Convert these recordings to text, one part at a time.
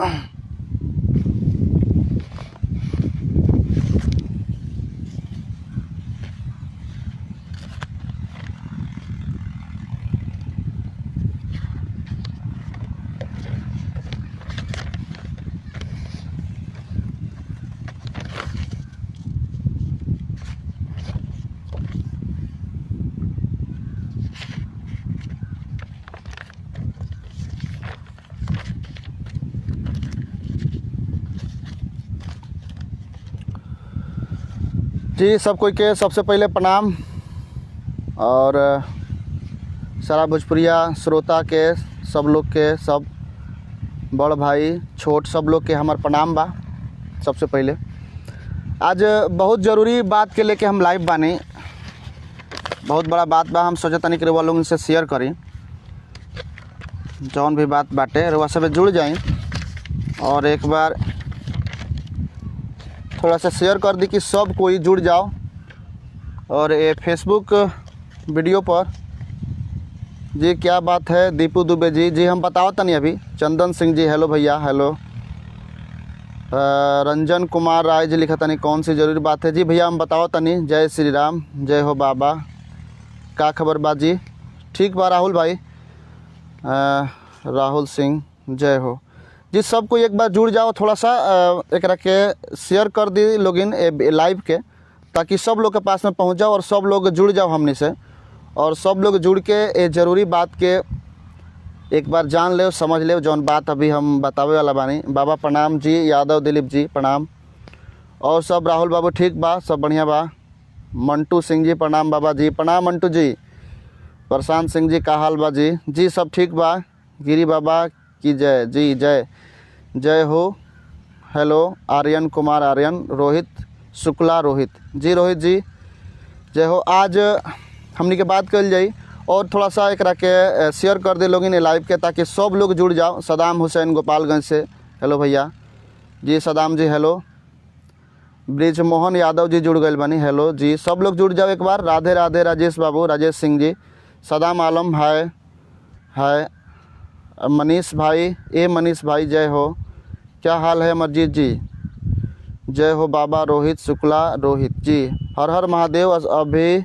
जी सब कोई के सबसे पहले प्रणाम और सारा भोजपुरिया श्रोता के सब लोग के, सब बड़ भाई छोट सब लोग के हमार प्रणाम बा। सबसे पहले आज बहुत ज़रूरी बात के लेके हम लाइव बानी। बहुत बड़ा बात बा, हम सोचत तनी कि रउआ लोगन से शेयर करी। जौन भी बात बाटे रउआ सब जुड़ जाई और एक बार थोड़ा सा शेयर कर दी कि सब कोई जुड़ जाओ। और ये फेसबुक वीडियो पर जी क्या बात है दीपू दुबे जी हम बताओ तनी अभी। चंदन सिंह जी हेलो भैया हेलो। रंजन कुमार राय जी लिखा तनी कौन सी ज़रूरी बात है। जी भैया हम बताओ तनी। जय श्री राम, जय हो बाबा, का खबर बाजी? ठीक बा राहुल भाई, राहुल सिंह जय हो जी। सबको एक बार जुड़ जाओ, थोड़ा सा एक के शेयर कर दी लोगिन लाइव के, ताकि सब लोग के पास में पहुंच जाओ और सब लोग जुड़ जाओ हमने से। और सब लोग जुड़ के ये ज़रूरी बात के एक बार जान ले समझ ले जौन बात अभी हम बतावे वाला बानी। बाबा प्रणाम जी, यादव दिलीप जी प्रणाम। और सब राहुल बाबू ठीक बा, सब बढ़िया बा। मंटू सिंह जी प्रणाम बाबा जी, प्रणाम मंटू जी। प्रशांत सिंह जी का हाल बा जी? जी सब ठीक बा। गिरी बाबा की जय जी, जय जय हो। हेलो आर्यन कुमार आर्यन, रोहित शुक्ला रोहित जी, रोहित जी जय हो। आज हमनी के बात कल जाई और थोड़ा सा एक के शेयर कर दे लोग इन लाइव के, ताकि सब लोग जुड़ जाओ। सदाम हुसैन गोपालगंज से हेलो भैया जी, सदाम जी हेलो। ब्रिज मोहन यादव जी जुड़ गए बनी हेलो जी। सब लोग जुड़ जाओ एक बार। राधे राधे राजेश बाबू, राजेश सिंह जी, सदाम आलम हाय हाय। मनीष भाई मनीष भाई जय हो, क्या हाल है अमरजीत जी? जय हो बाबा। रोहित शुक्ला रोहित जी, हर हर महादेव। अभी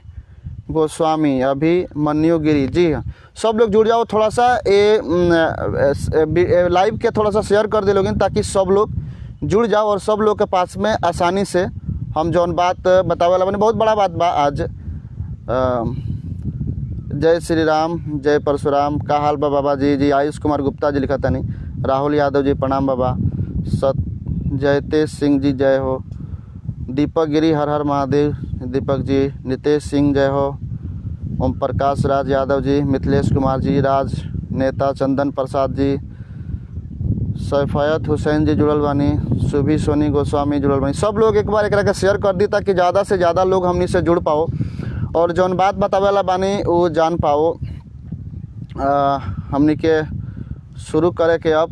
गोस्वामी, अभी मन्युगिरी जी, सब लोग जुड़ जाओ। थोड़ा सा ये लाइव के थोड़ा सा शेयर कर दे लोग, ताकि सब लोग जुड़ जाओ और सब लोग के पास में आसानी से हम जौन बात बतावे वाला बने। बहुत बड़ा बात बा आज। जय श्री राम, जय परशुराम, का हाल बा बाबा जी? जी आयुष कुमार गुप्ता जी लिखा तनी। राहुल यादव जी प्रणाम बाबा। जयतेश सिंह जी जय हो। दीपक गिरी हर हर महादेव दीपक जी। नितेश सिंह जय हो। ओम प्रकाश राज यादव जी, मिथिलेश कुमार जी, राज नेता चंदन प्रसाद जी, सैफायत हुसैन जी जुड़ल बानी, सुभी सोनी गोस्वामी जुड़ल बानी। सब लोग एक बार एक शेयर कर दी, ताकि ज़्यादा से ज़्यादा लोग हमनी से जुड़ पाओ और जौन बात बतावे वाला बानी वो जान पाओ। हमनी के शुरू करे के अब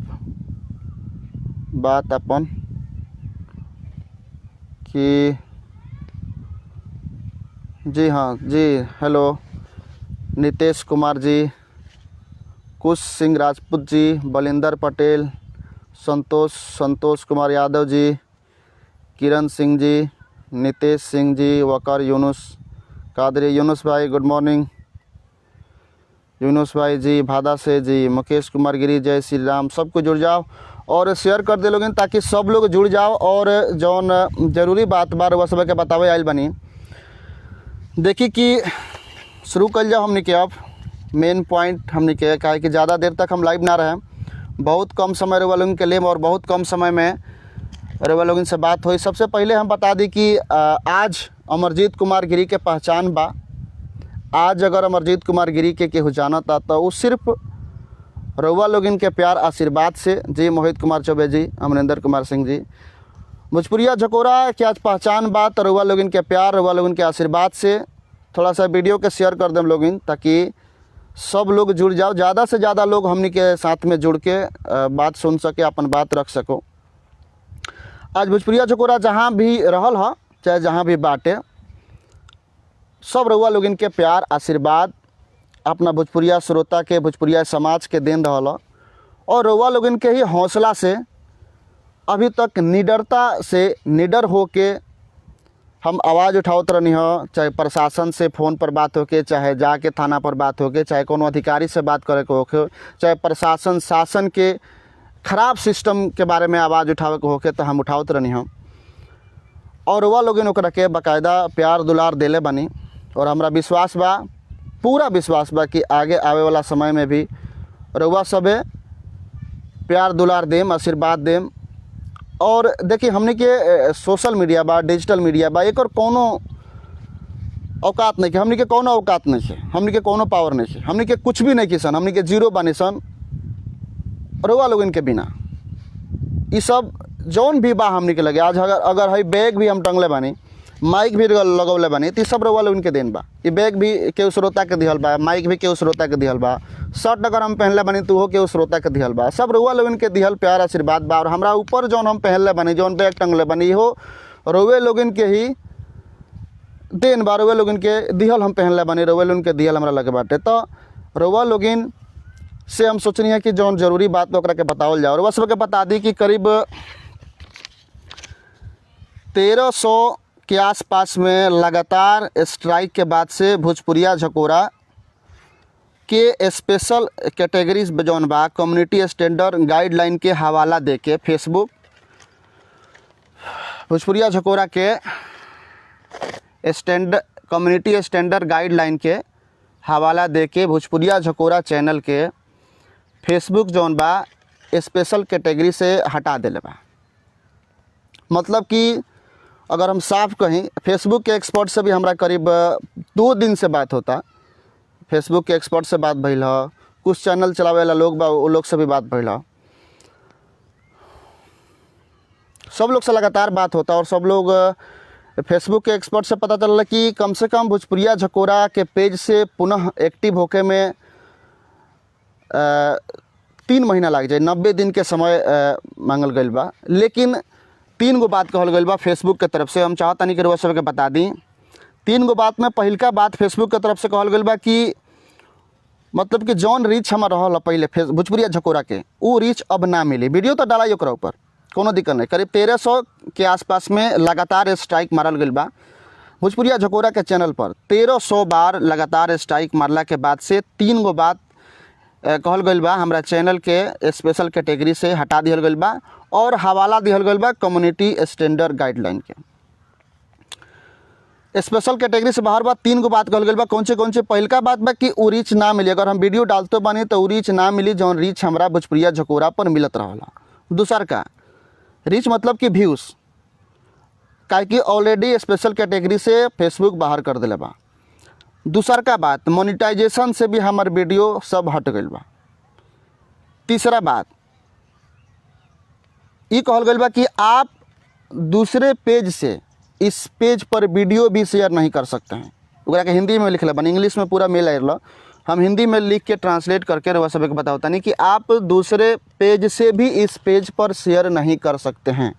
बात अपन कि जी हाँ जी हेलो नितेश कुमार जी, कुश सिंह राजपूत जी, बलिंदर पटेल, संतोष कुमार यादव जी, किरण सिंह जी, नितेश सिंह जी, वकर यूनुस कादरी, यूनुस भाई गुड मॉर्निंग यूनुस भाई जी, भादा से जी, मुकेश कुमार गिरी जय श्री राम। सबको जुड़ जाओ और शेयर कर दे लोग, ताकि सब लोग जुड़ जाओ और जौन ज़रूरी बात बार वह सब के बतावे आयल बनी। देखी कि शुरू कर जाओ हमने के अब मेन पॉइंट हमने के, काहे कि ज़्यादा देर तक हम लाइव ना रहे। बहुत कम समय रउआ लोगन के लिए और बहुत कम समय में रउआ लोगन से बात हुई। सबसे पहले हम बता दी कि आज अमरजीत कुमार गिरी के पहचान बा। आज अगर अमरजीत कुमार गिरी के केहू जानता तो वो सिर्फ रउआ लोगन के प्यार आशीर्वाद से। जी मोहित कुमार चौबे जी, अमरिंदर कुमार सिंह जी, भोजपुरिया झकोरा के आज पहचान बा तो रउआ लोगन के प्यार रउआ लोगन के आशीर्वाद से। थोड़ा सा वीडियो के शेयर कर दें लोगिन, ताकि सब लोग जुड़ जाओ। ज़्यादा से ज़्यादा लोग हमनी के साथ में जुड़ के बात सुन सके, अपन बात रख सको। आज भोजपुरिया झकोरा जहाँ भी रहल हा, चाहे जहाँ भी बाटे, सब रउआ लोगन के प्यार आशीर्वाद अपना भोजपुरिया श्रोता के, भोजपुरिया समाज के देन रहल। और रउआ लोगन के ही हौसला से अभी तक निडरता से निडर होके हम आवाज़ उठावत रहनी हो, चाहे प्रशासन से फ़ोन पर बात होके, चाहे जाके थाना पर बात होके, चाहे कोनो अधिकारी से बात करे के होके, चाहे प्रशासन शासन के खराब सिस्टम के बारे में आवाज़ उठावे के होके, तो हम उठावत रहनी हो। और वह लोग ओकरा के बाकायदा प्यार दुलार देले बनी। और हमरा विश्वास बा, पूरा विश्वास बा कि आगे आवे वाला समय में भी रउआ सबे प्यार दुलार देम, आशीर्वाद देम। और देखिए हमने के सोशल मीडिया बा, डिजिटल मीडिया बा, एक और कोनो औकात नहीं है, हमने के कोनो औकात नहीं है, हमने के कोनो पावर नहीं है, हमने के कुछ भी नहीं की सन, हमने के जीरो बानी सन रउआ लोगन के बिना। ये सब जौन भी बा हमने के लगे आज अगर है बैग भी हम टंगले बानी, माइक भी लगौले बानी, तो सब रउआ लोगन के देन बा। ये बैग भी केहू श्रोता के दिहल बा, माइक भी केहू श्रोता के दिहल बा, शर्ट अगर हम पहनले बानी तो वो केहू श्रोता के दिहल बा। सब रउआ लोगन के दिहल प्यार आशीर्वाद बा। और हमरा ऊपर जौन हम पहनले बानी, जौन बैग टंगले बानी, हो रउए लोगन के ही देन बा, रउए लोगन के दिहल हम पहनले बानी, रउए लोगन के दिहल हमरा लगे बाटे। तो रउआ लोगन से हम सोचनी है कि जौन जरूरी बात तो ओकरा के बतावल जाओ। रउआ सबके बता दी कि करीब 1300 के आसपास में लगातार स्ट्राइक के बाद से भोजपुरिया झकोरा के स्पेशल कैटेगरीज जौन बा कम्युनिटी स्टैंडर्ड गाइडलाइन के हवाला दे के फेसबुक भोजपुरिया झकोरा के कम्युनिटी स्टैंडर्ड गाइडलाइन के हवाला दे के भोजपुरिया झकोरा चैनल के फेसबुक जौन बा स्पेशल कैटेगरी से हटा देले बा। मतलब कि अगर हम साफ कहीं, फेसबुक के एक्सपर्ट से भी हमरा करीब 2 दिन से बात होता, फेसबुक के एक्सपर्ट से बात भइल ह, कुछ चैनल चलावे वाला लोग बा वो लोग से भी बात भइल ह, सब लोग से लगातार बात होता। और सब लोग फेसबुक के एक्सपर्ट से पता चलला कि कम से कम भोजपुरिया झकोरा के पेज से पुनः एक्टिव होके में 3 महीना लग जाए, 90 दिन के समय मांगल गईल बा। लेकिन 3 गो बात कहल गईल बा फेसबुक के तरफ से। हम चाहतानी कि रउआ सबके बता दी 3 गो बात में पहिलका बात फेसबुक के तरफ से कहल गईल बा कि मतलब कि जौन रीच हमार रहल पहले भोजपुरिया झकोरा के, वो रीच अब ना मिली। वीडियो तो डाला ओकरा ऊपर, कोनो दिक्कत नहीं। करीब 1300 के आसपास में लगातार स्ट्राइक मारल गईल बा भोजपुरिया झकोरा के चैनल पर। 1300 बार लगातार स्ट्राइक मारला के बाद से 3 गो बात कहल गईल बा हमरा चैनल के स्पेशल कैटेगरी से हटा दिहल गईल बा और हवाला दिहल गईल बा कम्युनिटी स्टैंडर्ड गाइडलाइन के। स्पेशल कैटेगरी से बाहर बा 3 गो बात कहल गईल बा। कौन से पहिलका बात बा कि उ रीच ना मिली, अगर हम वीडियो डालते बानी तो उ रीच ना मिली जौन रीच हमरा भोजपुरिया झकोरा पर मिलत रहला। दूसर का रीच मतलब कि व्यूज़, काहे कि ऑलरेडी स्पेशल कैटेगरी से फेसबुक बाहर कर दिले बा। दूसर का बात मोनिटाइजेशन से भी हमार वीडियो सब हट गईल बा। तीसरा बात ये कहल गईल बा कि आप दूसरे पेज से इस पेज पर वीडियो भी शेयर नहीं कर सकते हैं। ओकरा के हिंदी में लिखले बन, इंग्लिश में पूरा मेल आयल, हम हिंदी में लिख के ट्रांसलेट करके रउआ सबके बतावता नहीं कि आप दूसरे पेज से भी इस पेज पर शेयर नहीं कर सकते हैं।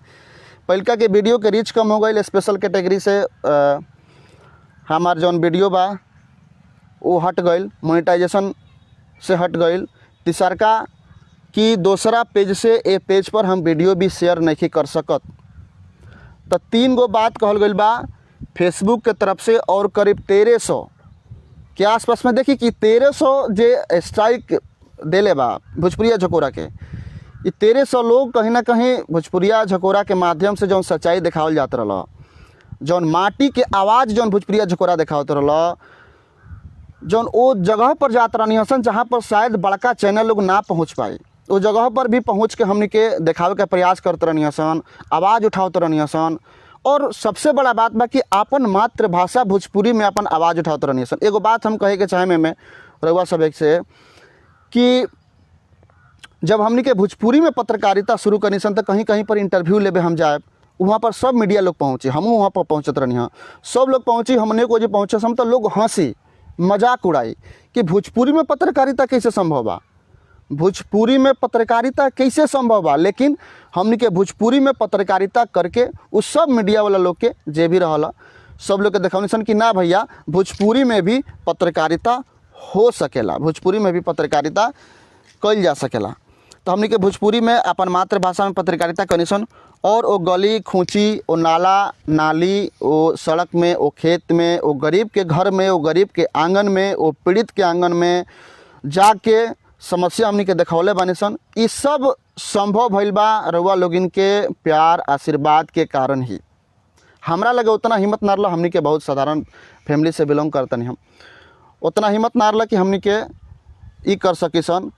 पहिलका के वीडियो के रीच कम हो गई स्पेशल कैटेगरी से, हमार जौन वीडियो बा वो हट गई, मोनेटाइजेशन से हट गई। तीसरका कि दूसरा पेज से ए पेज पर हम वीडियो भी शेयर नहीं कर सकत। तो 3 गो बात कहल गई बा फेसबुक के तरफ से। और करीब 1300 के आसपास में देखी कि 1300 जे स्ट्राइक देले बा भोजपुरिया झकोरा के, ये 1300 लोग कहीं ना कहीं भोजपुरिया झकोरा के माध्यम से जौन सच्चाई दिखावल जात रहा, जौन माटी के आवाज़ जौन भोजपुरिया झकोरा दिखावत रहा, जौन वो जगह पर जात रहनी हसन जहाँ पर शायद बड़का चैनल लोग ना पहुँच पाए, वो जगह पर भी पहुँच के हमने के दिखावे के प्रयास करते रहनी हसन, आवाज़ उठावत रहनी हसन। और सबसे बड़ा बात बा कि अपन मातृभाषा भोजपुरी में अपन आवाज़ उठावत रहनी हसन। एगो बात हम कहे के चाहे में रउआ सब एक से कि जब हमने के भोजपुरी में पत्रकारिता शुरू करनी सन तो कहीं कहीं पर इंटरव्यू लेबे हम जाए, वहाँ पर सब मीडिया लोग पहुँचे, हम वहाँ पर पहुँचत रहनी हाँ, सब लोग पहुँची, हमने को जो पहुँचे हम तो लोग हंसी मजाक उड़ाई कि भोजपुरी में पत्रकारिता कैसे संभव बा, भोजपुरी में पत्रकारिता कैसे संभव बा। लेकिन हमने के भोजपुरी में पत्रकारिता करके उस सब मीडिया वाला लोग के जे भी रहला सब लोग के देखौनी सन कि ना भैया भोजपुरी में भी पत्रकारिता हो सकेला, भोजपुरी में भी पत्रकारिता कइल जा सकेला। तो हमनी के भोजपुरी में अपन मातृभाषा में पत्रकारिता कनीसन और वो गली खूंची, वो नाला नाली, वो सड़क में, वो खेत में, वो गरीब के घर में, वो गरीब के आंगन में, वो पीड़ित के आंगन में जाके समस्या हमनी के देखौले बानी सन। ई सब संभव भइल बा रउआ लोगिन के प्यार आशीर्वाद के कारण ही। हमरा लगे उतना हिम्मत ना रहा, हमनी के बहुत साधारण फैमिली से बिलोंग करतनी हम, उतना हिम्मत ना रहा कि हमनी के ई कर सकी सन।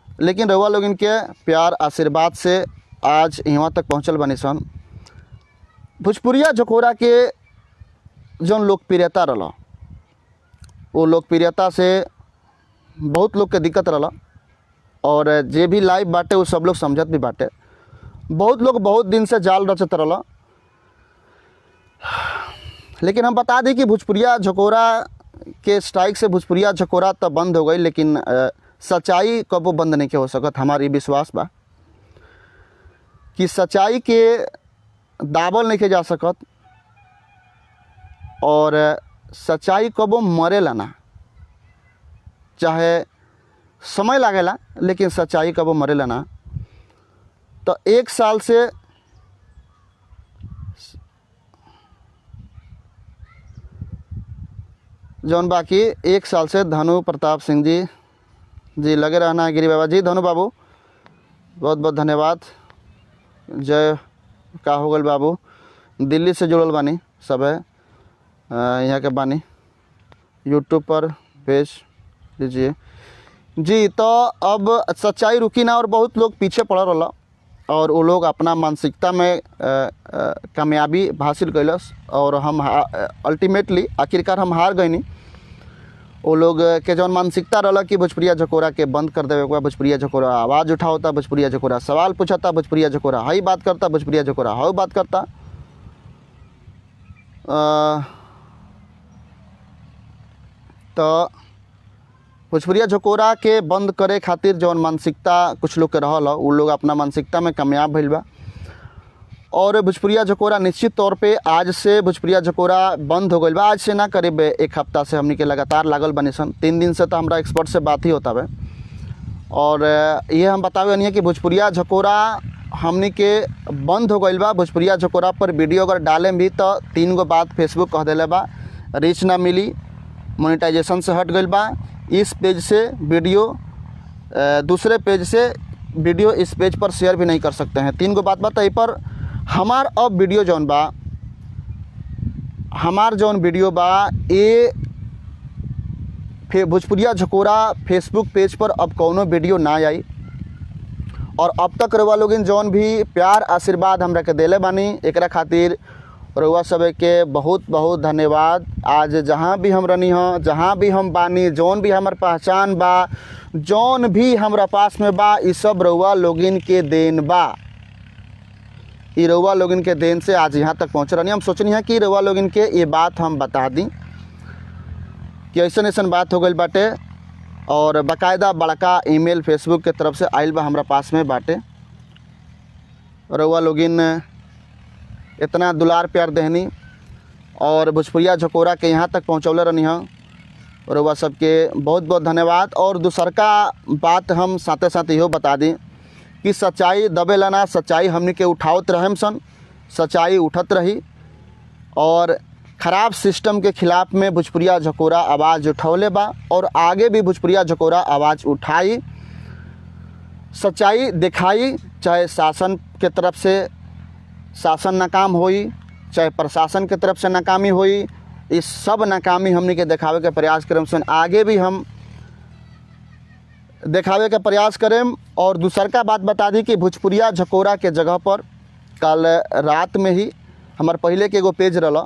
लेकिन रउआ लोगिन के प्यार आशीर्वाद से आज यहाँ तक पहुँचल बनी सन। भोजपुरिया झकोरा के जौन लोकप्रियता रहा, वो लोकप्रियता से बहुत लोग के दिक्कत रहा और जे भी लाइव बाटे वो सब लोग समझत भी बाटे। बहुत लोग बहुत दिन से जाल रचत रहा। लेकिन हम बता दें कि भोजपुरिया झकोरा के स्ट्राइक से भोजपुरिया झकोरा तो बंद हो गई, लेकिन सच्चाई कबो बंद नहीं के हो सकत। हमारी विश्वास बा कि सच्चाई के दाबल नहीं के जा सकत और सच्चाई कबो मरेला ना, चाहे समय लागेला, लेकिन सच्चाई कबो मरेला ना। तो 1 साल से जौन बाकी 1 साल से धनु प्रताप सिंह जी लगे रहना है। गिरी बाबा जी, धनु बाबू बहुत बहुत धन्यवाद। जय का हो गल बाबू, दिल्ली से जुड़ल बानी सब है, यहाँ के बानी यूट्यूब पर भेज दीजिए जी। तो अब सच्चाई रुकी ना और बहुत लोग पीछे पड़ रहा और वो लोग अपना मानसिकता में कामयाबी हासिल कैलस और हम अल्टीमेटली आखिरकार हम हार गए नहीं। वो लोग के जौन मानसिकता रहा कि भोजपुरिया झकोरा के बंद कर देवे, भोजपुरिया झकोरा आवाज़ उठाता, भोजपुरिया झकोरा सवाल पूछता, भोजपुरिया झकोरा हई बात करता, भोजपुरिया झकोरा हई बात करता। तो भोजपुरिया झकोरा के बंद करे खातिर जौन मानसिकता कुछ लोग के रहल, उ लोग अपना मानसिकता में कामयाब भइल बा और भोजपुरिया झकोरा निश्चित तौर पे आज से भोजपुरिया झकोरा बंद हो गई बा। आज से ना, करीब 1 हफ्ता से हमनी के लगातार लागल बनी सन। 3 दिन से तो हमारा एक्सपर्ट से बात ही होता है और ये हम बतावे नहीं है कि भोजपुरिया झकोरा हमनी के बंद हो गई बा। भोजपुरिया झकोरा पर वीडियो अगर डालें भी तो 3 गो बात फेसबुक कह दिले बा, रीच ना मिली, मोनेटाइजेशन से हट गई बा, इस पेज से वीडियो दूसरे पेज से वीडियो इस पेज पर शेयर भी नहीं कर सकते हैं। 3 गो बात बता पर हमार अब वीडियो जौन बा, हमार जौन वीडियो बा ये भोजपुरिया झकोरा फेसबुक पेज पर अब कौनो वीडियो ना आई और अब तक रउआ लोगिन जौन भी प्यार आशीर्वाद हमरा के देले बानी, एकरा खातिर रउआ सब के बहुत बहुत धन्यवाद। आज जहाँ भी हम रहनी हो, जहाँ भी हम बानी, जौन भी हमार पहचान बा, जौन भी हमरा पास में बा, ये सब रउआ लोगिन के देन बा। ये रउआ लोगिन के देन से आज यहाँ तक पहुँच रही। हम सोचनी है कि रउआ लोगिन के ये बात हम बता दी कि ऐसा ऐसा बात हो गई बाटे और बाकायदा बड़का ईमेल फेसबुक के तरफ से आइल बा हमरा पास में बाटे। रउआ लोगिन इतना दुलार प्यार देहनी और भोजपुरिया झकोरा के यहाँ तक पहुँचौले रहनी है। रउआ सबके बहुत बहुत धन्यवाद। और दूसर का बात हम साथे साथ इहो बता दी कि सच्चाई दबेला ना, सच्चाई हमनी के उठावत रहम सन, सच्चाई उठत रही और ख़राब सिस्टम के ख़िलाफ़ में भोजपुरिया झकोरा आवाज़ उठौले बा और आगे भी भोजपुरिया झकोरा आवाज़ उठाई, सच्चाई दिखाई। चाहे शासन के तरफ से शासन नाकाम होई, चाहे प्रशासन के तरफ से नाकामी होई, इस सब नाकामी हमनी के दिखावे के प्रयास करें सन। आगे भी हम दिखावे के प्रयास करें। और दूसर का बात बता दी कि भोजपुरिया झकोरा के जगह पर कल रात में ही हमार पहले के एगो पेज रहा,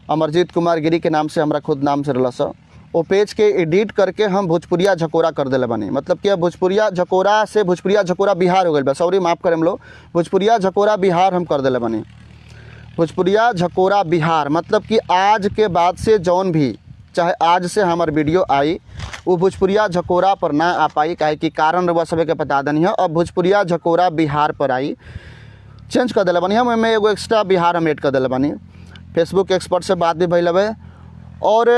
अमरजीत कुमार गिरी के नाम से, हमारा खुद नाम से रहा सर, वो पेज के एडिट करके हम भोजपुरिया झकोरा कर दिले बनी। मतलब कि अब भोजपुरिया झकोरा से भोजपुरिया झकोरा बिहार हो गई बा, सॉरी माफ़ करें हम लोग, भोजपुरिया झकोरा बिहार हम कर दिले बनी। भोजपुरिया झकोरा बिहार मतलब कि आज के बाद से जौन भी, चाहे आज से हमार वीडियो आई वो भोजपुरिया झकोरा पर ना आ पाई, काहे कि कारण रउआ सब के बता देनी है। अब भोजपुरिया झकोरा बिहार पर आई, चेंज कर दिले बनी। हम एमें एगो एक्स्ट्रा बिहार हम ऐड कर दिले बनी। फेसबुक एक्सपर्ट से बात भी भइल हवे और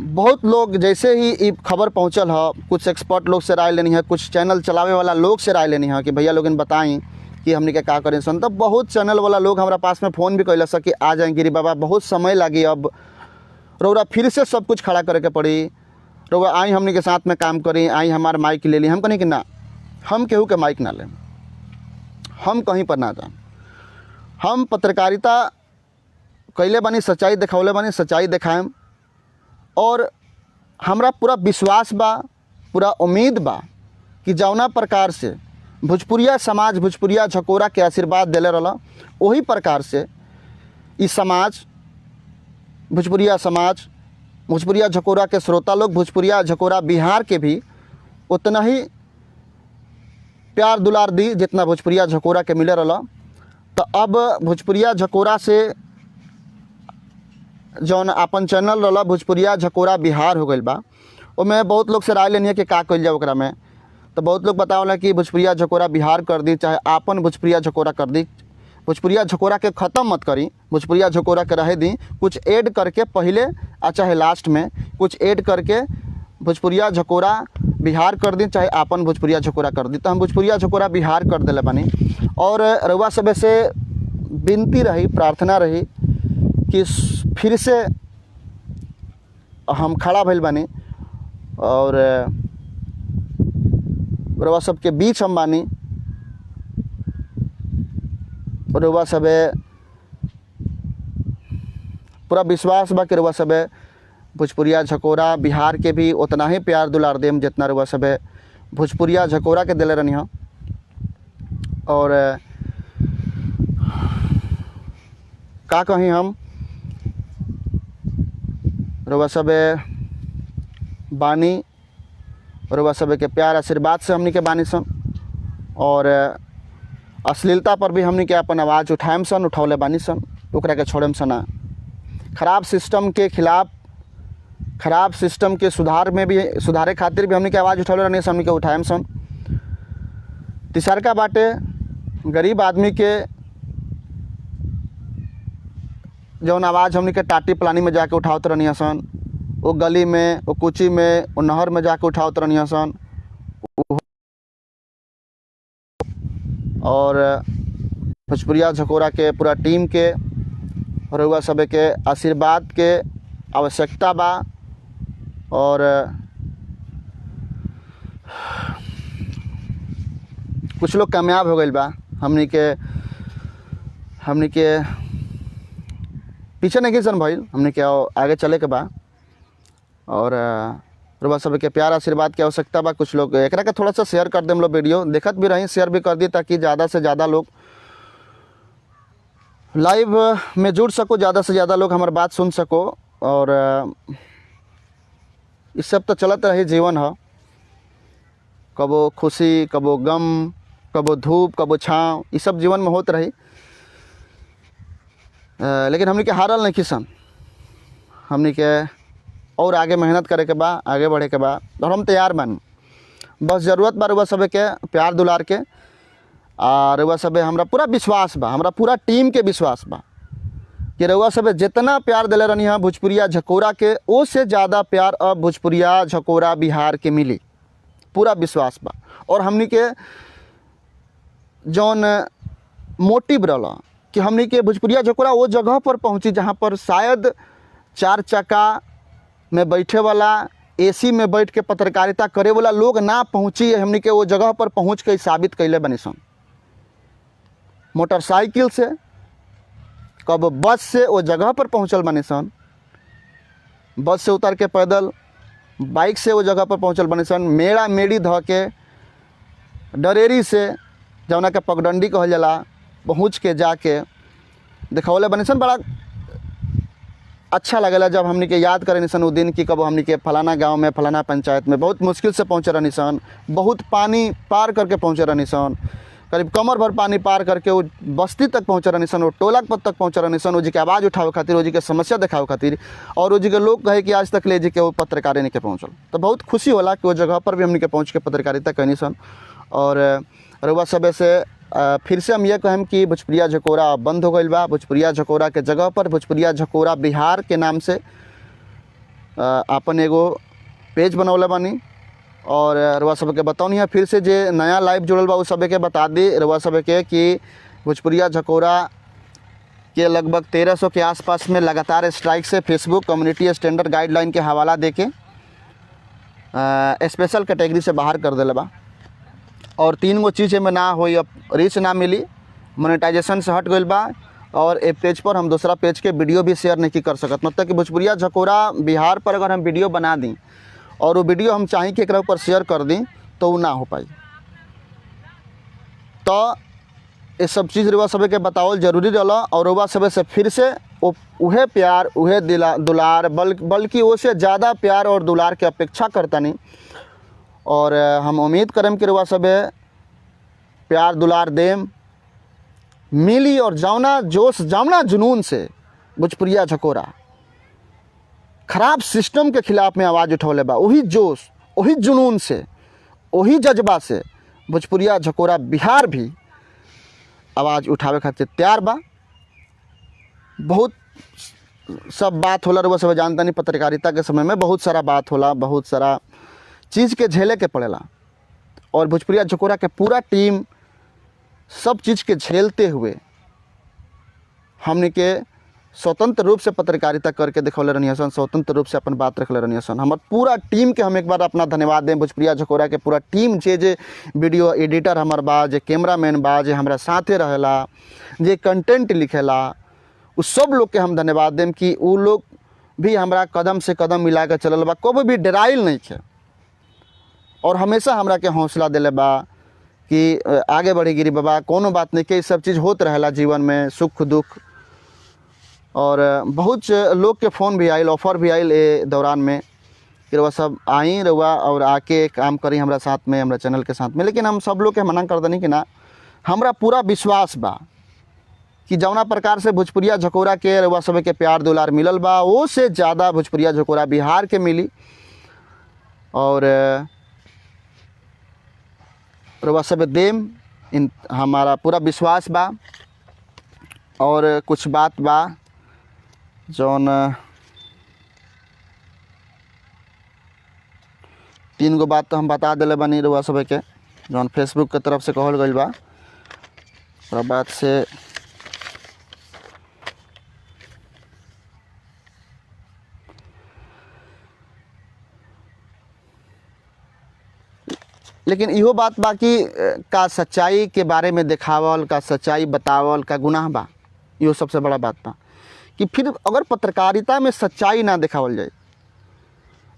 बहुत लोग जैसे ही ये खबर पहुंचल है, कुछ एक्सपर्ट लोग से राय लेनी है, कुछ चैनल चलावे वाला लोग से राय लेनी है कि भैया लोग बताएं कि हमने के का करें सन। तब बहुत चैनल वाला लोग हमारा पास में फ़ोन भी कैल कि आ जाए गिरी बाबा, बहुत समय लगी, अब रौरा फिर से सब कुछ खड़ा करे के पड़ी, रौरा आई हमने के साथ में काम करी, आई हमारे माइक ले ली। हम कहीं कि ना, हम केहू के माइक ना लें, हम कहीं पर ना जाएं। हम पत्रकारिता कैले बानी, सच्चाई दिखौले बानी, सच्चाई दिखाएं। और हमरा पूरा विश्वास बा, पूरा उम्मीद बा कि जौना प्रकार से भोजपुरिया समाज, भोजपुरिया झकोरा के आशीर्वाद दिले रहा, वही प्रकार से इस समाज, भोजपुरिया समाज, भोजपुरिया झकोरा के श्रोता लोग, भोजपुरिया झकोरा बिहार के भी उतना ही प्यार दुलार दी जितना भोजपुरिया झकोरा के मिले रहा। तो अब भोजपुरिया झकोरा से जौन अपन चैनल रहा भोजपुरिया झकोरा बिहार हो गई बा, ओमें बहुत लोग से राय लेनी है कि का कल जाए ओकरा में। तो बहुत लोग बतावला कि भोजपुरिया झकोरा बिहार कर दी, चाहे आपन भोजपुरिया झकोरा कर दी। भोजपुरिया झकोरा के ख़त्म मत करी, भोजपुरिया झकोरा के रहे दी, कुछ ऐड करके पहले आ चाहे लास्ट में कुछ ऐड करके भोजपुरिया झकोरा बिहार कर दी, चाहे आपन भोजपुरिया झकोरा कर दी। तो हम भोजपुरिया झकोरा बिहार कर दिले बानी। और रउआ सब से विनती रही, प्रार्थना रही कि फिर से हम खड़ा भइल बानी और रउआ सबके बीच हम बानी। रउआ सबे पूरा विश्वास बा कि रउआ सबे भोजपुरिया झकोरा बिहार के भी उतना ही प्यार दुलार देम जितना रउआ सबे भोजपुरिया झकोरा के दिले रहनी हो। और का कहीं हम रउआ सबे बानी, रउआ सबे के प्यार आशीर्वाद से हमनी के बानी सन। और अश्लीलता पर भी हमनी के अपन आवाज़ उठाएम सन, उठौले बानी सन, ओकरा के छोड़ेम सना। खराब सिस्टम के खिलाफ, खराब सिस्टम के सुधारे खातिर भी हमनी के आवाज़ उठौले रहनी सन, हमनी के उठाएम सन। तीसरका बाटे गरीब आदमी के जौन आवाज़ हमनी के टाटी पलानी में जाके उठावत रहनी सन, वो गली में, वो कुची में, वो नहर में जाके उठावत रहनी सन। और भोजपुरिया झकोरा के पूरा टीम के रउआ सबे के आशीर्वाद के आवश्यकता बा। और कुछ लोग कामयाब हो गइल बा, हमनी के पीछे नहीं सन भइल, हमनी के आगे चले के बा। और रउआ सब के प्यार आशीर्वाद की आवश्यकता बा। कुछ लोग एकरा के थोड़ा सा शेयर कर देम, लोग वीडियो देखत भी रही, शेयर भी कर दी ताकि ज़्यादा से ज़्यादा लोग लाइव में जुड़ सको, ज़्यादा से ज़्यादा लोग हमारी बात सुन सको। और इस सब तो चलत रही, जीवन है, कबो खुशी, कबो गम, कबो धूप, कबो छाँव, ये सब जीवन में होत रही। लेकिन हमनी के हारल नहीं किसन, हमनी के और आगे मेहनत करे के बा, आगे बढ़े के बा। और हम तैयार बन, बस ज़रूरत बा रउआ सबे के प्यार दुलार के। और रउआ सबे हमरा पूरा विश्वास बा, हमरा पूरा टीम के विश्वास बा कि रउआ सबे जितना प्यार दिले रहनी है भोजपुरिया झकोरा के, वो से ज़्यादा प्यार अब भोजपुरिया झकोरा बिहार के मिली, पूरा विश्वास बा। और हमनी के जौन मोटिव रहा कि हमनी के भोजपुरिया झकोरा वो जगह पर पहुँची जहाँ पर शायद 4 चक्का में बैठे वाला, एसी में बैठ के पत्रकारिता करे वाला लोग ना पहुँची। हमनी के वो जगह पर पहुँच के साबित कैले बनी सन। मोटरसाइकिल से, कब बस से वो जगह पर पहुँचल बनी सन, बस से उतर के पैदल, बाइक से वो जगह पर पहुँचल बनी सन, मेड़ा मेड़ी ध के डरेरी से जौना के पगडंडी कहल जाला, पहुँच के जाके दिखौले बनी सन। बड़ा अच्छा लगेला जब हमनी के याद करे निसन वो दिन कि कब हमनी के फलाना गांव में, फलाना पंचायत में बहुत मुश्किल से पहुँचे रहनी सन, बहुत पानी पार करके पहुँचे रहनी सन, करीब कमर भर पानी पार करके वो बस्ती तक पहुँचे रहनी सन, वो टोला तक पहुँचे रहनी सन, वो जी के आवाज़ उठावे खातिर, वो जी के समस्या दिखावे खातिर। और वो जी के लोग कहे कि आज तक ले जी के वो पत्रकारिता नहीं के पहुँचल। तो बहुत खुशी होला कि वो जगह पर भी हमनी के पहुँच के पत्रकारिता कहनी सन। और रउआ सबे से फिर से हम ये कहें कि भोजपुरिया झकोरा बंद हो गई बा। भोजपुरिया झकोरा के जगह पर भोजपुरिया झकोरा बिहार के नाम से अपन एगो पेज बनौले बानी और रउआ सबके बताऊनी है फिर से जे नया लाइव जुड़ल बा उ सब के बता दी रउआ सब के कि भोजपुरिया झकोरा के लगभग 1300 के आसपास में लगातार स्ट्राइक से फेसबुक कम्युनिटी स्टैंडर्ड गाइडलाइन के हवाला देके स्पेशल कैटेगरी से बाहर कर दिले बा और 3 गो चीज़ में ना होई, अब रीच ना मिली, मोनेटाइजेशन से हट गई बा और ए पेज पर हम दूसरा पेज के वीडियो भी शेयर नहीं कर सकत। मतलब कि भोजपुरिया झकोरा बिहार पर अगर हम वीडियो बना दी और वो वीडियो हम चाहें कि एक ऊपर शेयर कर दी तो वो ना हो पाई। तो ये सब चीज़ रउआ सब के बतावल जरूरी रहा और रउआ सब से फिर से उहे प्यार उहे दुलार बल्कि उससे ज़्यादा प्यार और दुलार के अपेक्षा करता नहीं। और हम उम्मीद करम कि रउआ सब प्यार दुलार देम मिली और जावना जोश जावना जुनून से भोजपुरिया झकोरा खराब सिस्टम के खिलाफ में आवाज़ उठौले बा, वही जोश वही जुनून से वही जज्बा से भोजपुरिया झकोरा बिहार भी आवाज़ उठावे खातिर तैयार बा। बहुत सब बात होला रउआ सब जानता नहीं, पत्रकारिता के समय में बहुत सारा बात होला, बहुत सारा चीज़ के झेले के पड़ेला और भोजपुरिया झकोरा के पूरा टीम सब चीज़ के झेलते हुए हमने के स्वतंत्र रूप से पत्रकारिता करके दिखौले रहनी सन, स्वतंत्र रूप से अपन बात रखले रहनी सन। हमार पूरा टीम के हम एक बार अपना धन्यवाद दें, भोजपुरिया झकोरा के पूरा टीम जे वीडियो एडिटर हमार बा, जे कैमरामैन बा, जे हमारा साथे रहेला, जे कंटेंट लिखेला, उस सब लोग के हम धन्यवाद दें कि वो लोग भी हमारा कदम से कदम मिला के चलल बा, कभी भी डराइल नहीं थे और हमेशा हमरा के हौसला दिले बा कि आगे बढ़ी गिरी बाबा, कोनो बात नहीं के सब चीज़ होत रहेला जीवन में, सुख दुख। और बहुत लोग के फ़ोन भी आयल, ऑफ़र भी आयल ए दौरान में कि रउआ सब आई रउआ और आके काम करी हमरा साथ में, हमरा चैनल के साथ में। लेकिन हम सब लोग के मना कर देनी कि ना, हमरा पूरा विश्वास बा कि जौना प्रकार से भोजपुरिया झकोरा के रउआ सब के प्यार दुलार मिलल बा, वो से ज़्यादा भोजपुरिया झकोरा बिहार के मिली। और रउआ सब देम हमारा पूरा विश्वास बा। और कुछ बात बा जौन 3 गो बात तो हम बता दिले बानी रउआ सब के, जौन फेसबुक के तरफ से कहल गई बा। ओकरा बाद से लेकिन इहो बात बा कि का सच्चाई के बारे में दिखावल, का सच्चाई बतावल का गुनाह बा। इहो सबसे बड़ा बात बा कि फिर अगर पत्रकारिता में सच्चाई ना दिखावल जाए।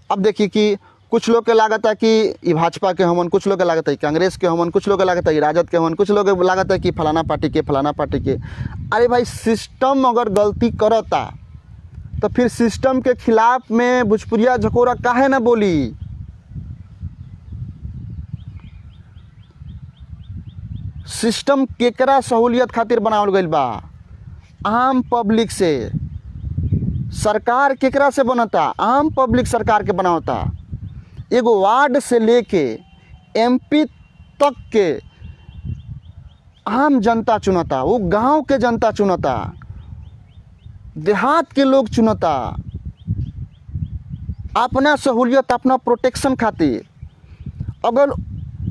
अब देखिए कि कुछ लोग के लागत है कि ये भाजपा के हमन, कुछ लोग के लागत है कांग्रेस के हमन, कुछ लोग के लागत है राजद के हमन, कुछ लोग के लागत है कि फलाना पार्टी के। अरे भाई, सिस्टम अगर गलती करता तो फिर सिस्टम के खिलाफ में भोजपुरिया झकोरा काहे ना बोली। सिस्टम केकरा सहूलियत खातिर बनावल गइल बा? आम पब्लिक से। सरकार केकरा से बनता? आम पब्लिक सरकार के बनावता। एगो वार्ड से लेके एमपी तक के आम जनता चुनता, वो गांव के जनता चुनता, देहात के लोग चुनता, अपना सहूलियत अपना प्रोटेक्शन खातिर। अगर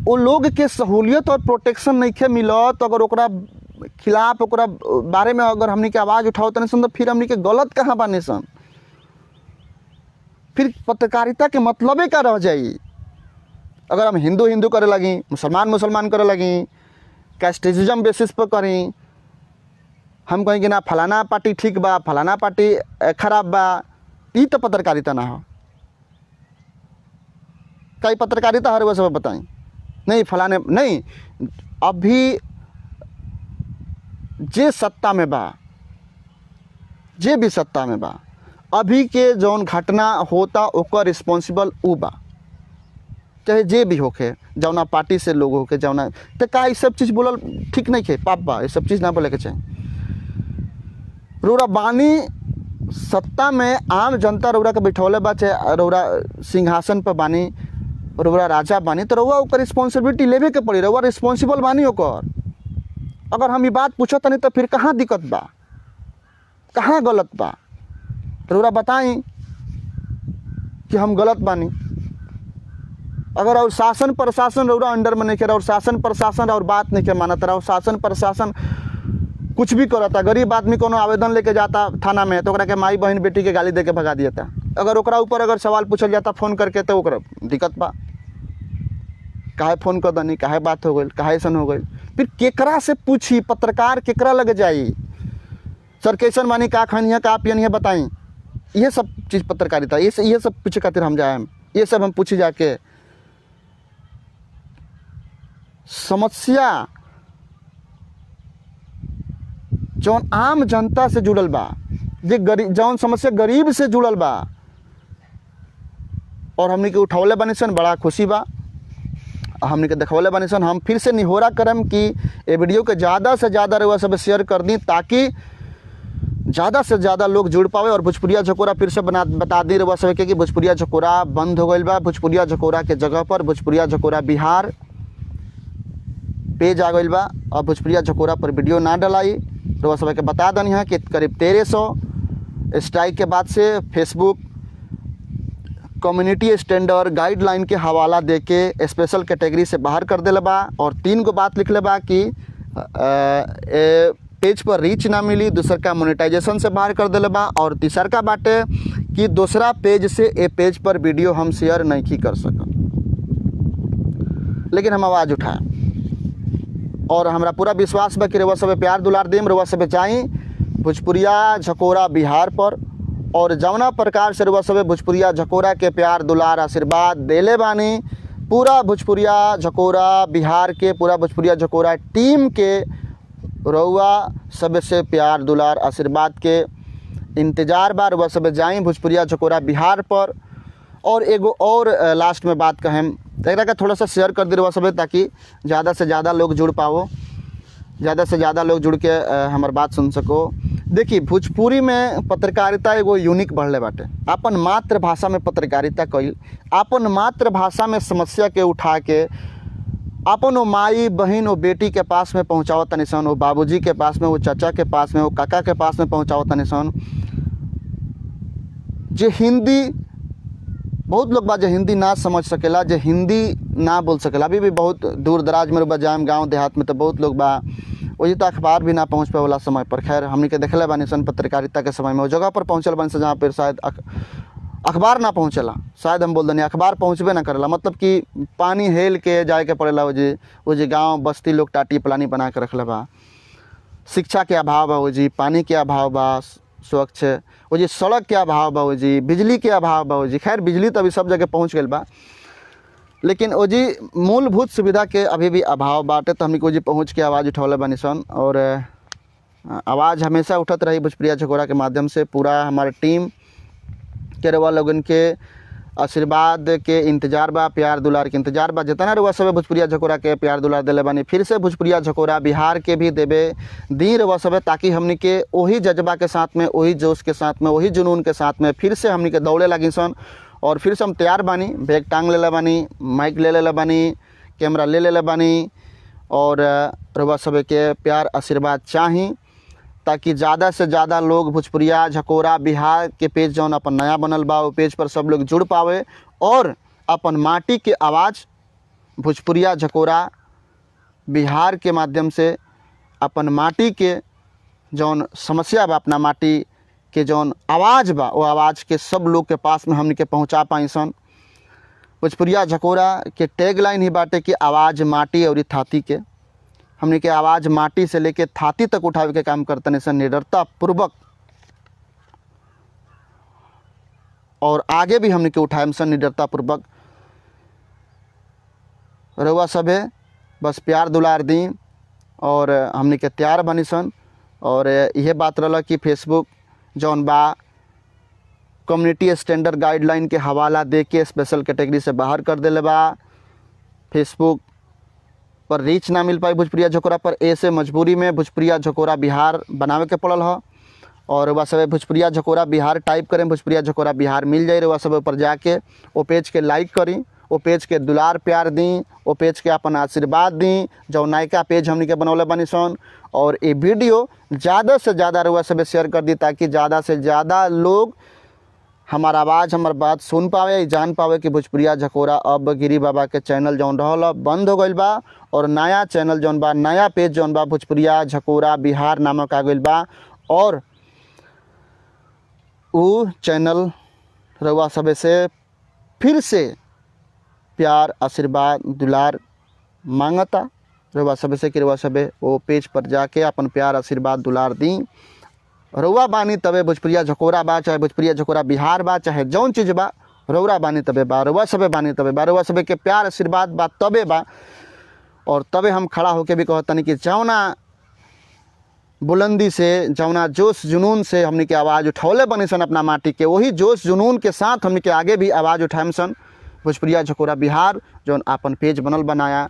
वो लोग के सहूलियत और प्रोटेक्शन नहीं के मिलत, अगर ओकरा खिलाफ ओकरा बारे में अगर हमनी के आवाज़ उठाओ तनी सन, तो फिर हमनी के गलत कहाँ बानी सन? फिर पत्रकारिता के मतलबे का रह जाई। अगर हम हिंदू करे लगी, मुसलमान करे लगी, कैस्टिज्म बेसिस पर करी, हम कहीं कि ना फलाना पार्टी ठीक बा, फलाना पार्टी खराब बा, ये तो पत्रकारिता ना हो। कई पत्रकारिता हर वैसे बताई नहीं फलाने नहीं। अभी जे सत्ता में बा, जे भी सत्ता में बा, अभी के जौन घटना होता ओकर रिस्पॉन्सिबल उ बा, चाहे जे भी होके, जौना पार्टी से लोग होके, जौना तो का ये सब चीज़ बोलल ठीक नहीं खे, पाप बा, ये सब चीज़ ना बोले के चाहे। रउरा बानी सत्ता में, आम जनता रउरा के बैठौले बा, चाहे रउरा सिंहासन पर बानी, रउरा राजा बानी, तो रउरा ओकर रिस्पॉन्सिबिलिटी लेवे के पड़ी। रउरा रिस्पॉन्सिबल बानी ओकर। अगर हम ये बात पूछत नहीं तो फिर कहाँ दिक्कत बा, कहाँ गलत बा? रउरा बताई। कि हम गलत बानी। अगर और शासन प्रशासन रौरा अंडर में नहीं के और शासन प्रशासन और बात नहीं के मानत रहा, शासन प्रशासन कुछ भी करता, गरीब आदमी कोनो आवेदन लेके जाता थाना में तो ओकरा के माई बहन बेटी के गाली दे के भगा दिया। अगर ओकरा ऊपर अगर सवाल पूछल जाता फ़ोन करके तो ओकरा दिक्कत बा, काहे फ़ोन कर दनी, काहे बात हो गई, काहे ऐसा हो गई। फिर केकरा से पूछी, पत्रकार केकरा लग जाई, सर कैसन मानी, का खानी है, का पियनी है बताई। ये सब चीज़ पत्रकारिता, ये सब पूछे खातिर हम जाए, ये सब हम पूछी जाके। समस्या जौन आम जनता से जुड़ल बा, जे गरीब, जौन समस्या गरीब से जुड़ल बा और हमनी के उठौले बनी सन, बड़ा खुशी बा। हमनी के देखौले बनी सन। हम फिर से निहोरा करम कि ये वीडियो के ज़्यादा से ज़्यादा रउआ सब शेयर कर दी ताकि ज़्यादा से ज़्यादा लोग जुड़ पावे। और भोजपुरिया झकोरा फिर से बता दी रउआ सब के कि भोजपुरिया झकोरा बंद हो गई बा। भोजपुरिया झकोरा के जगह पर भोजपुरिया झकोरा बिहार पेज आ गई बा। और भोजपुरिया झकोरा पर वीडियो ना डलाई। रउआ सब के बता दनी है कि करीब 1300 स्ट्राइक के बाद से फेसबुक कम्युनिटी स्टैंडर्ड गाइडलाइन के हवाला दे के स्पेशल कैटेगरी से बाहर कर दिले बा। और 3 गो बात लिखले बा कि पेज पर रीच ना मिली, दूसर का मोनेटाइजेशन से बाहर कर दिले बा। और तीसर का बाटे कि दूसरा पेज से ए पेज पर वीडियो हम शेयर नहीं कर सकम। लेकिन हम आवाज़ उठाए और हमरा पूरा विश्वास बा कि रउआ सब प्यार दुलार देम, रउआ सब चाही भोजपुरिया झकोरा बिहार पर। और जवना प्रकार से रउआ सब भोजपुरिया झकोरा के प्यार दुलार आशीर्वाद देले बानी, पूरा भोजपुरिया झकोरा बिहार के, पूरा भोजपुरिया झकोरा टीम के रउआ सब से प्यार दुलार आशीर्वाद के इंतजार बा। रउआ सब जाई भोजपुरिया झकोरा बिहार पर। और एगो और लास्ट में बात कहें, एकरा का थोड़ा सा शेयर कर दी रउआ सब ताकि ज़्यादा से ज़्यादा लोग जुड़ पाओ, ज़्यादा से ज़्यादा लोग जुड़ के हमार बात सुन सको। देखिए, भोजपुरी में पत्रकारिता एगो यूनिक बढ़ले बाटे। अपन मातृभाषा में पत्रकारिता कईल, अपन मातृभाषा में समस्या के उठा के अपन वो माई बहन वो बेटी के पास में पहुँचाओ तनी सन, वो बाबूजी के पास में, वो चाचा के पास में, वो काका के पास में पहुँचाओ तनी सन। जे हिंदी, बहुत लोग बा जो हिंदी ना समझ सकेला, जो हिंदी ना बोल सकेला, अभी भी बहुत दूर दराज में बजाम गांव देहात में तो बहुत लोग बा वही तो अखबार भी ना पहुँच पाए वाला समय पर। खैर हमनी के देखले बानी सन पत्रकारिता के समय में वो जगह पर पहुँचल बानी सन जहाँ पर शायद अखबार ना पहुँचेला, शायद हम बोल देनी अखबार पहुँचबे ना करेला। मतलब कि पानी हेल के जाए के पड़ेला। वो जी गाँव बस्ती लोग टाटी प्लानी बना के रखले बा। शिक्षा के अभाव बा, वो जी पानी के अभाव बा, स्वच्छ वो जी सड़क के अभाव बा, वो जी बिजली के अभाव बा, वो जी खैर बिजली तो अभी सब जगह पहुँच गई बा, लेकिन वो जी मूलभूत सुविधा के अभी भी अभाव बाटे। तो हमनी को जी पहुँच के आवाज़ उठौले बानी सन। और आवाज़ हमेशा उठत रही भोजपुरिया झकोरा के माध्यम से। पूरा हमारे टीम के रउआ लोगन के आशीर्वाद के इंतजार बा, प्यार दुलार के इंतजार बा। जितना रउआ सब भोजपुरिया झकोरा के प्यार दुलार दिले बानी, फिर से भोजपुरिया झकोरा बिहार के भी देवे दी रउआ सब, ताकि हमनी के वही जज्बा के साथ में, वही जोश के साथ में, वही जुनून के साथ में फिर से हमनी के दौड़े लगी सन। और फिर से हम तैयार बानी, बैग टांग ले बानी, माइक ले ले बानी, कैमरा ले ले बानी। और रउआ सब के प्यार आशीर्वाद चाही ताकि ज़्यादा से ज़्यादा लोग भोजपुरिया झकोरा बिहार के पेज जौन अपन नया बनल बा वो पेज पर सब लोग जुड़ पावे और अपन माटी के आवाज़ भोजपुरिया झकोरा बिहार के माध्यम से अपन माटी के जौन समस्या बा, अपना माटी के जौन आवाज़ बा, वो आवाज़ के सब लोग के पास में हमनी के पहुँचा पाई सन। भोजपुरिया झकोरा के टैगलाइन ही बाटे कि आवाज़ माटी और थाती के। हमने के आवाज़ माटी से लेके थाती तक उठावे के काम करते सन निडरता पूर्वक। और आगे भी हमने के उठाए सन निडरता पूर्वक। रउआ सभे बस प्यार दुलार दी और हमने के तैयार बनी सन। और यह बात रहा कि फेसबुक जौन बा कम्युनिटी स्टैंडर्ड गाइडलाइन के हवाला दे के स्पेशल कैटेगरी से बाहर कर दिले बा। फेसबुक पर रीच ना मिल पाई भोजपुरिया झकोरा पर, ऐसे मजबूरी में भोजपुरिया झकोरा बिहार बनावे के पड़ल है। और वह सब भोजपुरिया झकोरा बिहार टाइप करें, भोजपुरिया झकोरा बिहार मिल जाए। वह सब पर जाके वो पेज के लाइक करी, वो पेज के दुलार प्यार दी, वो पेज के अपन आशीर्वाद दी जो नयका पेज हमनी के बनौले बनी सन। और ये वीडियो ज़्यादा से ज़्यादा रउआ सब शेयर कर दी ताकि ज़्यादा से ज़्यादा लोग हमार आवाज़ हमार बात सुन पावे, जान पावे कि भोजपुरिया झकोरा अब गिरी बाबा के चैनल जौन रहल बंद हो गईल बा और नया चैनल जौन बा, नया पेज जौन बा भोजपुरिया झकोरा बिहार नामक आ गईल बा। और वो चैनल रउआ सबे से फिर से प्यार आशीर्वाद दुलार मांगता। रउआ सबे से कि रउआ सबे वो पेज पर जाके अपन प्यार आशीर्वाद दुलार दी। रउआ बानी तबे भोजपुरिया झकोरा बा, चाहे भोजपुरिया झकोरा बिहार बा, चाहे जौन चीज़ बा रउआ बानी तबे बा, रउआ सबे बानी तबे बा, रउआ सबे के प्यार आशीर्वाद बा तबे बा। और तबे हम खड़ा होके भी कहतनी कि जौना बुलंदी से, जौना जोश जुनून से हमने के आवाज़ उठौले बनी सन अपना माटी के, वही जोश जुनून के साथ हमने के आगे भी आवाज़ उठाएम सन। भोजपुरिया झकोरा बिहार जौन अपन पेज बनल बनाया,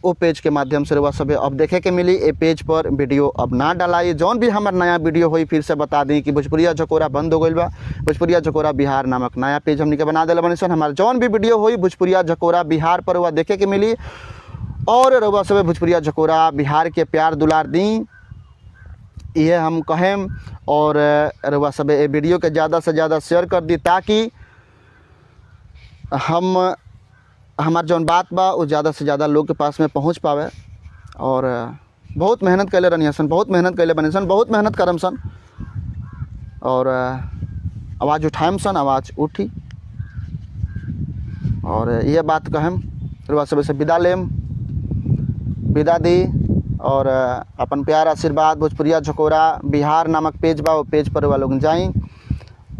ओ पेज के माध्यम से रउआ सबे अब देखे के मिली। ए पेज पर वीडियो अब ना डालाई, जौन भी हमार नया वीडियो होई फिर से बता दी कि भोजपुरिया झकोरा बंद हो गईल बा। भोजपुरिया झकोरा बिहार नामक नया पेज हमने के बना देले बनी सन। हमार जौन भी वीडियो होई भोजपुरिया झकोरा बिहार पर रउआ देखे के मिली। और रउआ सबे भोजपुरिया झकोरा बिहार के प्यार दुलार दी, ये हम कहें। और रउआ सबे ए वीडियो के ज़्यादा से ज़्यादा शेयर कर दी ताकि हमार जौन बात बा वो ज़्यादा से ज़्यादा लोग के पास में पहुँच पावे। और बहुत मेहनत कैले रहनी सन, बहुत मेहनत कैले बनी सन, बहुत मेहनत करम सन और आवाज़ उठाएम सन, आवाज़ उठी। और ये बात कहम, रउआ सबे से विदा लेम, विदा दी। और अपन प्यार आशीर्वाद भोजपुरिया झकोरा बिहार नामक पेज बा, वो पेज पर रउआ लोग जाई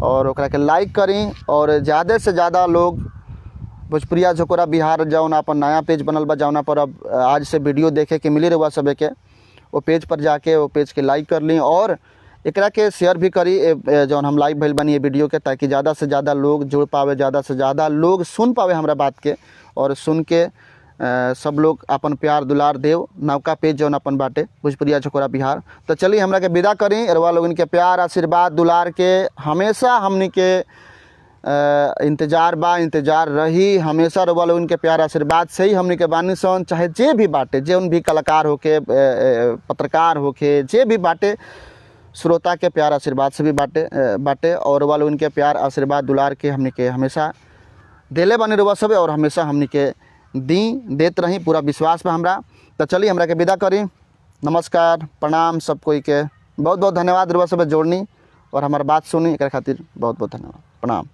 और ओकरा के लाइक करी। और ज़्यादा से ज़्यादा लोग भोजपुरिया झकोरा बिहार जौन अपन नया पेज बनल बा, जौना पर अब आज से वीडियो देखे के मिली रउआ सबे के, वो पेज पर जाके वो पेज के लाइक कर ली और एकरा के शेयर भी करी जौन हम लाइव भइल बनी ये वीडियो के, ताकि ज़्यादा से ज़्यादा लोग जुड़ पावे, ज़्यादा से ज़्यादा लोग सुन पावे हमरा बात के। और सुन के सब लोग अपन प्यार दुलार देव नौका पेज जौन अपन बाटे भोजपुरिया झकोरा बिहार। तो चलिए हमरा के विदा करी। रउआ लोगन के प्यार आशीर्वाद दुलार के हमेशा हमनी के इंतज़ार बा, इंतज़ार रही हमेशा। रउआ लोगन के प्यार आशीर्वाद से ही हमनी के बानी सन, चाहे जे भी बाटे, जौन भी कलाकार होके, पत्रकार होके, जे भी बाटे, श्रोता के प्यार आशीर्वाद से भी बाटे। और रउआ लोगन के प्यार आशीर्वाद दुलार के हमनी के हमेशा देले बानी रउआ सबे और हमेशा हमनी के देत रही, पूरा विश्वास बा हमरा। तो चलिए हमरा के विदा करी। नमस्कार, प्रणाम सब कोई के। बहुत बहुत धन्यवाद रउआ सबे जोड़नी और हमार बात सुनी, एक खातिर बहुत बहुत धन्यवाद, प्रणाम।